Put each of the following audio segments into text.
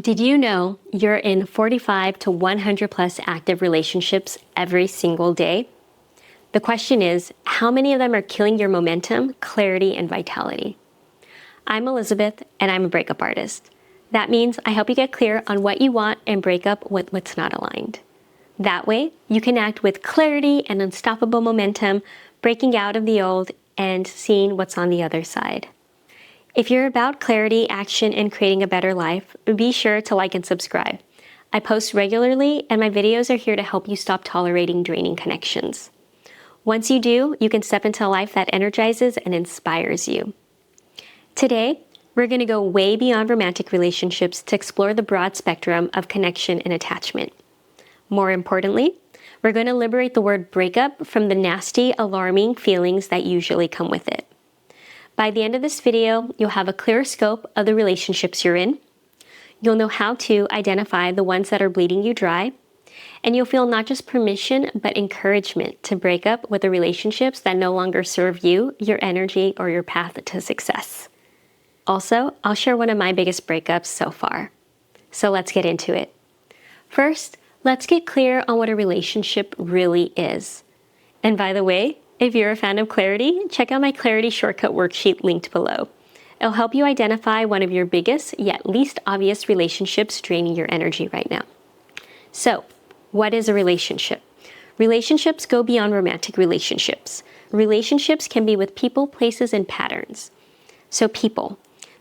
Did you know you're in 45 to 100 plus active relationships every single day? The question is, how many of them are killing your momentum, clarity, and vitality? I'm Elizabeth, and I'm a breakup artist. That means I help you get clear on what you want and break up with what's not aligned. That way, you can act with clarity and unstoppable momentum, breaking out of the old and seeing what's on the other side. If you're about clarity, action, and creating a better life, be sure to like and subscribe. I post regularly, and my videos are here to help you stop tolerating draining connections. Once you do, you can step into a life that energizes and inspires you. Today, we're going to go way beyond romantic relationships to explore the broad spectrum of connection and attachment. More importantly, we're going to liberate the word breakup from the nasty, alarming feelings that usually come with it. By the end of this video, you'll have a clear scope of the relationships you're in. You'll know how to identify the ones that are bleeding you dry. And you'll feel not just permission, but encouragement to break up with the relationships that no longer serve you, your energy, or your path to success. Also, I'll share one of my biggest breakups so far. So let's get into it. First, let's get clear on what a relationship really is. And by the way, if you're a fan of clarity, check out my clarity shortcut worksheet linked below. It'll help you identify one of your biggest yet least obvious relationships draining your energy right now. So, what is a relationship? Relationships go beyond romantic relationships. Relationships can be with people, places, and patterns. So people.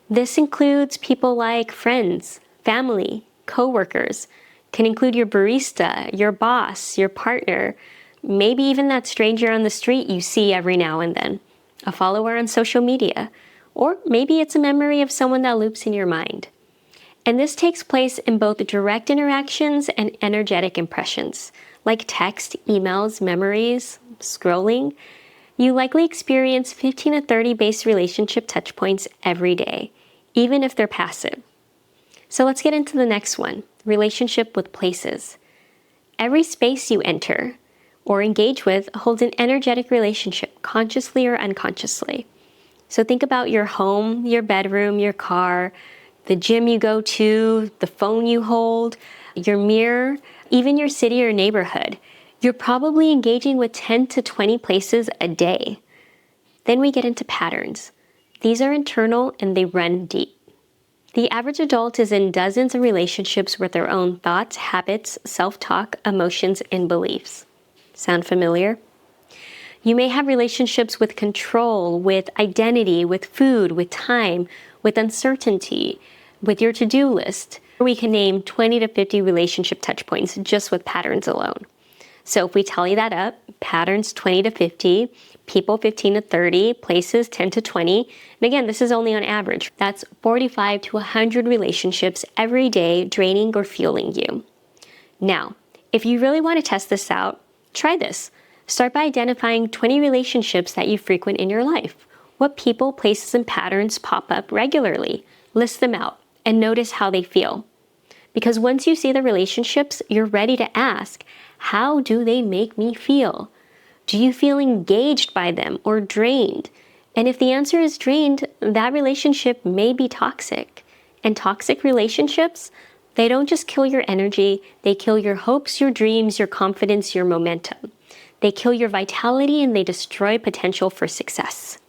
This includes people like friends, family, coworkers. Can include your barista, your boss, your partner, maybe even that stranger on the street you see every now and then, a follower on social media, or maybe it's a memory of someone that loops in your mind. And this takes place in both direct interactions and energetic impressions, like text, emails, memories, scrolling. You likely experience 15 to 30 base relationship touchpoints every day, even if they're passive. So let's get into the next one, relationship with places. Every space you enter or engage with holds an energetic relationship, consciously or unconsciously. So think about your home, your bedroom, your car, the gym you go to, the phone you hold, your mirror, even your city or neighborhood. You're probably engaging with 10 to 20 places a day. Then we get into patterns. These are internal and they run deep. The average adult is in dozens of relationships with their own thoughts, habits, self-talk, emotions, and beliefs. Sound familiar? You may have relationships with control, with identity, with food, with time, with uncertainty, with your to-do list. We can name 20 to 50 relationship touchpoints just with patterns alone. So if we tally that up, patterns 20 to 50, people 15 to 30, places 10 to 20. And again, this is only on average. That's 45 to 100 relationships every day draining or fueling you. Now, if you really want to test this out, try this. Start by identifying 20 relationships that you frequent in your life. What people, places, and patterns pop up regularly? List them out and notice how they feel. Because once you see the relationships, you're ready to ask, how do they make me feel? Do you feel engaged by them or drained? And if the answer is drained, that relationship may be toxic. And toxic relationships, they don't just kill your energy, they kill your hopes, your dreams, your confidence, your momentum. They kill your vitality and they destroy potential for success.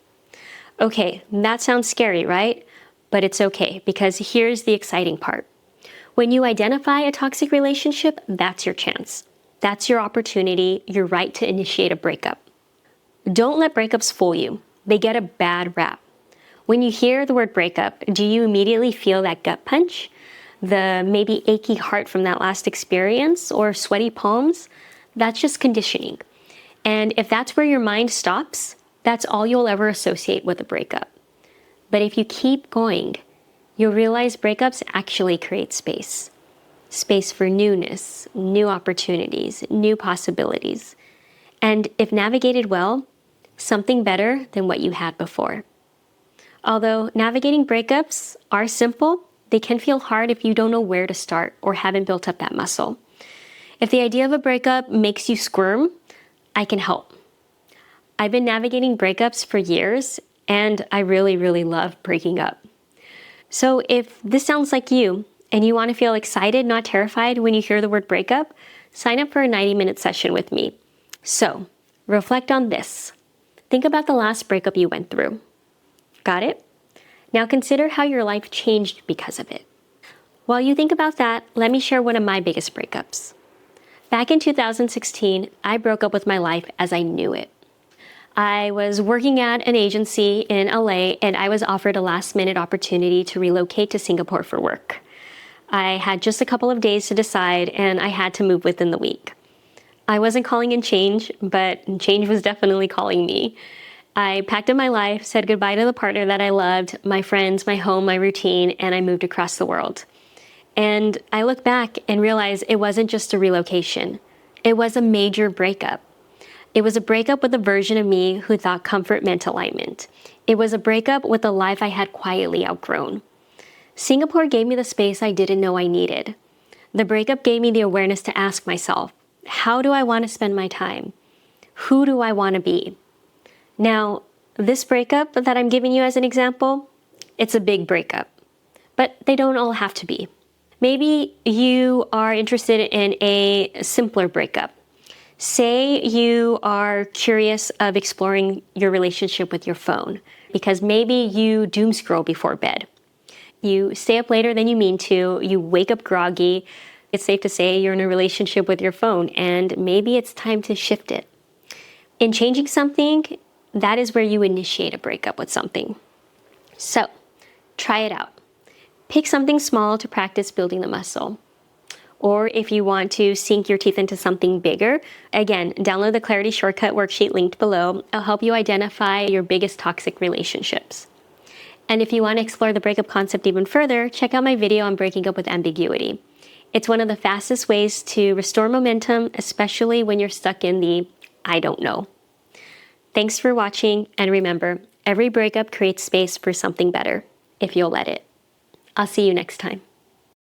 Okay, that sounds scary, right? But it's okay, because here's the exciting part. When you identify a toxic relationship, that's your chance. That's your opportunity, your right to initiate a breakup. Don't let breakups fool you. They get a bad rap. When you hear the word breakup, do you immediately feel that gut punch? The maybe achy heart from that last experience or sweaty palms? That's just conditioning. And if that's where your mind stops, that's all you'll ever associate with a breakup. But if you keep going, you'll realize breakups actually create space. Space for newness, new opportunities, new possibilities. And if navigated well, something better than what you had before. Although navigating breakups are simple, they can feel hard if you don't know where to start or haven't built up that muscle. If the idea of a breakup makes you squirm, I can help. I've been navigating breakups for years, and I really love breaking up. So if this sounds like you, and you want to feel excited, not terrified when you hear the word breakup, sign up for a 90-minute session with me. So, reflect on this. Think about the last breakup you went through. Got it? Now consider how your life changed because of it. While you think about that, let me share one of my biggest breakups. Back in 2016, I broke up with my life as I knew it. I was working at an agency in LA, and I was offered a last-minute opportunity to relocate to Singapore for work. I had just a couple of days to decide, and I had to move within the week. I wasn't calling in change, but change was definitely calling me. I packed up my life, said goodbye to the partner that I loved, my friends, my home, my routine, and I moved across the world. And I look back and realize it wasn't just a relocation. It was a major breakup. It was a breakup with a version of me who thought comfort meant alignment. It was a breakup with a life I had quietly outgrown. Singapore gave me the space I didn't know I needed. The breakup gave me the awareness to ask myself, how do I want to spend my time? Who do I want to be? Now, this breakup that I'm giving you as an example, it's a big breakup, but they don't all have to be. Maybe you are interested in a simpler breakup. Say you are curious of exploring your relationship with your phone because maybe you doom scroll before bed. You stay up later than you mean to, you wake up groggy. It's safe to say you're in a relationship with your phone and maybe it's time to shift it. In changing something, that is where you initiate a breakup with something. So, try it out. Pick something small to practice building the muscle. Or if you want to sink your teeth into something bigger, again, download the Clarity Shortcut worksheet linked below. It'll help you identify your biggest toxic relationships. And if you want to explore the breakup concept even further, check out my video on breaking up with ambiguity. It's one of the fastest ways to restore momentum, especially when you're stuck in the I don't know. Thanks for watching, and remember, every breakup creates space for something better, if you'll let it. I'll see you next time.